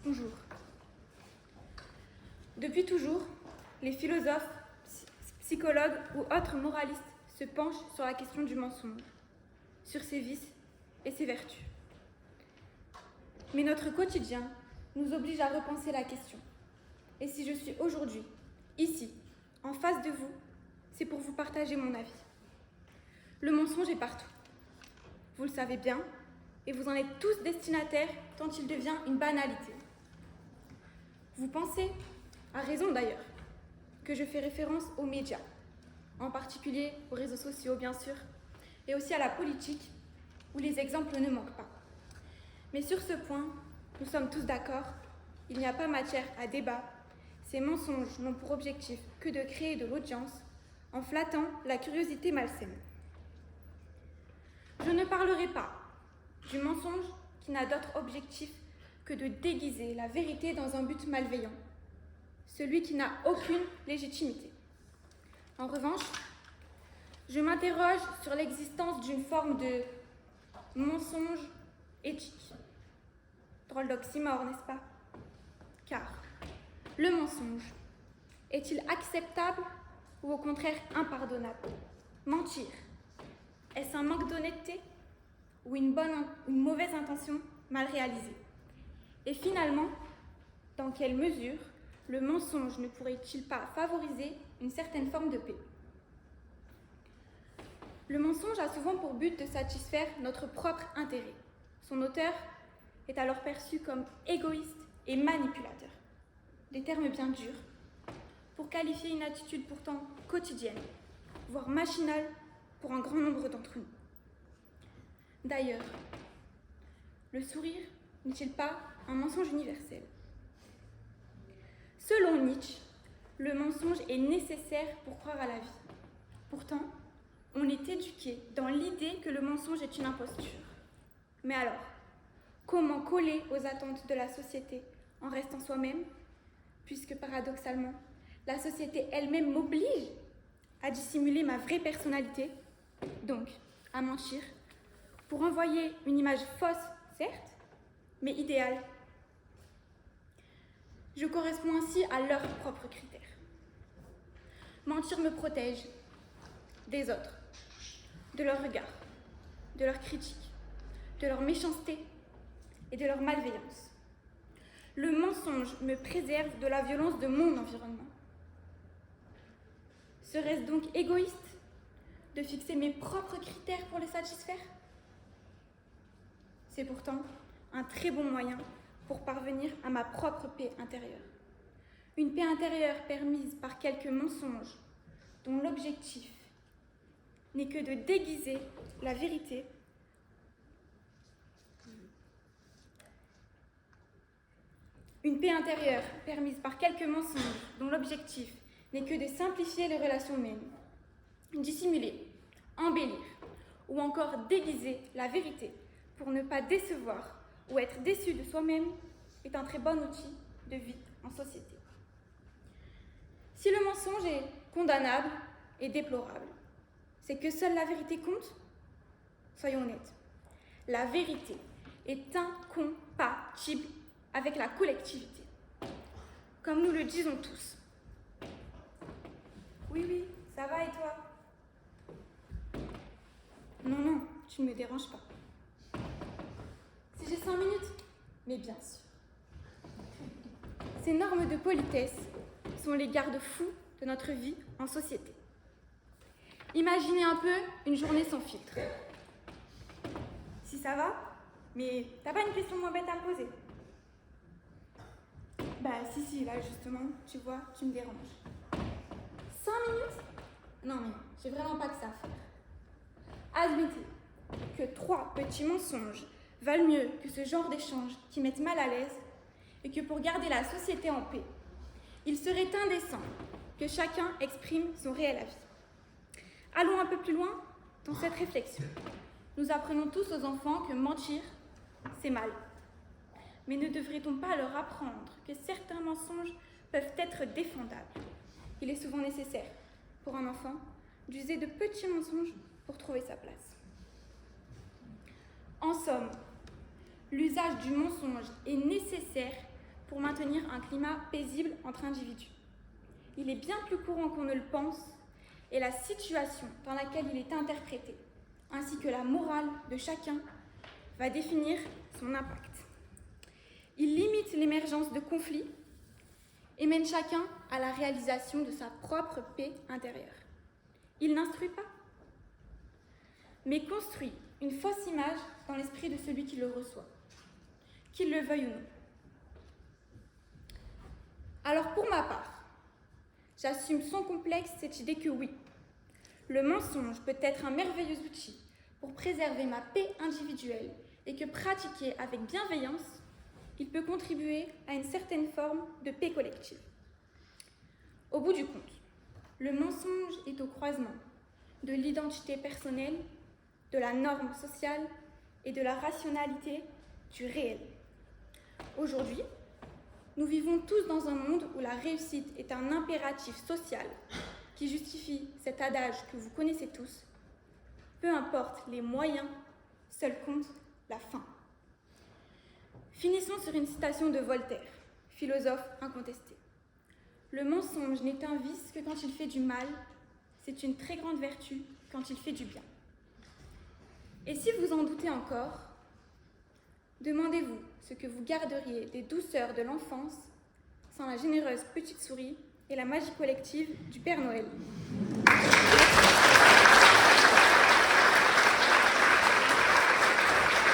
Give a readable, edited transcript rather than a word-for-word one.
Bonjour. Depuis toujours, les philosophes, psychologues ou autres moralistes se penchent sur la question du mensonge, sur ses vices et ses vertus. Mais notre quotidien nous oblige à repenser la question. Et si je suis aujourd'hui, ici, en face de vous, c'est pour vous partager mon avis. Le mensonge est partout. Vous le savez bien, et vous en êtes tous destinataires tant il devient une banalité. Vous pensez, à raison d'ailleurs, que je fais référence aux médias, en particulier aux réseaux sociaux bien sûr, et aussi à la politique, où les exemples ne manquent pas. Mais sur ce point, nous sommes tous d'accord, il n'y a pas matière à débat. Ces mensonges n'ont pour objectif que de créer de l'audience en flattant la curiosité malsaine. Je ne parlerai pas du mensonge qui n'a d'autre objectif que de déguiser la vérité dans un but malveillant, celui qui n'a aucune légitimité. En revanche, je m'interroge sur l'existence d'une forme de mensonge éthique. Drôle d'oxymore, n'est-ce pas? Car le mensonge est-il acceptable ou au contraire impardonnable? Mentir, est-ce un manque d'honnêteté ou une mauvaise intention mal réalisée? Et finalement, dans quelle mesure le mensonge ne pourrait-il pas favoriser une certaine forme de paix? Le mensonge a souvent pour but de satisfaire notre propre intérêt. Son auteur est alors perçu comme égoïste et manipulateur. Des termes bien durs pour qualifier une attitude pourtant quotidienne, voire machinale pour un grand nombre d'entre nous. D'ailleurs, le sourire n'est-il pas un mensonge universel? Selon Nietzsche, le mensonge est nécessaire pour croire à la vie. Pourtant, on est éduqué dans l'idée que le mensonge est une imposture. Mais alors, comment coller aux attentes de la société en restant soi-même, puisque paradoxalement, la société elle-même m'oblige à dissimuler ma vraie personnalité, donc à mentir, pour envoyer une image fausse, certes, mais idéale. Je corresponds ainsi à leurs propres critères. Mentir me protège des autres, de leur regard, de leurs critiques, de leur méchanceté et de leur malveillance. Le mensonge me préserve de la violence de mon environnement. Serait-ce donc égoïste de fixer mes propres critères pour les satisfaire? C'est pourtant un très bon moyen pour parvenir à ma propre paix intérieure. Une paix intérieure permise par quelques mensonges dont l'objectif n'est que de déguiser la vérité. Une paix intérieure permise par quelques mensonges dont l'objectif n'est que de simplifier les relations humaines, dissimuler, embellir ou encore déguiser la vérité pour ne pas décevoir ou être déçu de soi-même est un très bon outil de vie en société. Si le mensonge est condamnable et déplorable, c'est que seule la vérité compte? Soyons honnêtes. La vérité est incompatible avec la collectivité, comme nous le disons tous. Oui, ça va et toi? Non, tu ne me déranges pas. Si j'ai 5 minutes? Mais bien sûr. Ces normes de politesse sont les garde-fous de notre vie en société. Imaginez un peu une journée sans filtre. Si ça va, mais t'as pas une question moins bête à me poser? Bah si, là justement, tu vois, tu me déranges. 5 minutes? Non mais j'ai vraiment pas que ça à faire. Admettez que 3 petits mensonges valent mieux que ce genre d'échanges qui mettent mal à l'aise et que pour garder la société en paix, il serait indécent que chacun exprime son réel avis. Allons un peu plus loin dans cette réflexion. Nous apprenons tous aux enfants que mentir, c'est mal. Mais ne devrait-on pas leur apprendre que certains mensonges peuvent être défendables? Il est souvent nécessaire pour un enfant d'user de petits mensonges pour trouver sa place. En somme, l'usage du mensonge est nécessaire pour maintenir un climat paisible entre individus. Il est bien plus courant qu'on ne le pense, et la situation dans laquelle il est interprété, ainsi que la morale de chacun, va définir son impact. Il limite l'émergence de conflits et mène chacun à la réalisation de sa propre paix intérieure. Il n'instruit pas, mais construit une fausse image dans l'esprit de celui qui le reçoit, qu'il le veuille ou non. Alors pour ma part, j'assume sans complexe cette idée que oui, le mensonge peut être un merveilleux outil pour préserver ma paix individuelle et que pratiqué avec bienveillance, il peut contribuer à une certaine forme de paix collective. Au bout du compte, le mensonge est au croisement de l'identité personnelle, de la norme sociale et de la rationalité du réel. Aujourd'hui, nous vivons tous dans un monde où la réussite est un impératif social qui justifie cet adage que vous connaissez tous. Peu importe les moyens, seul compte la fin. Finissons sur une citation de Voltaire, philosophe incontesté. Le mensonge n'est un vice que quand il fait du mal, c'est une très grande vertu quand il fait du bien. Et si vous en doutez encore, demandez-vous ce que vous garderiez des douceurs de l'enfance sans la généreuse petite souris et la magie collective du Père Noël.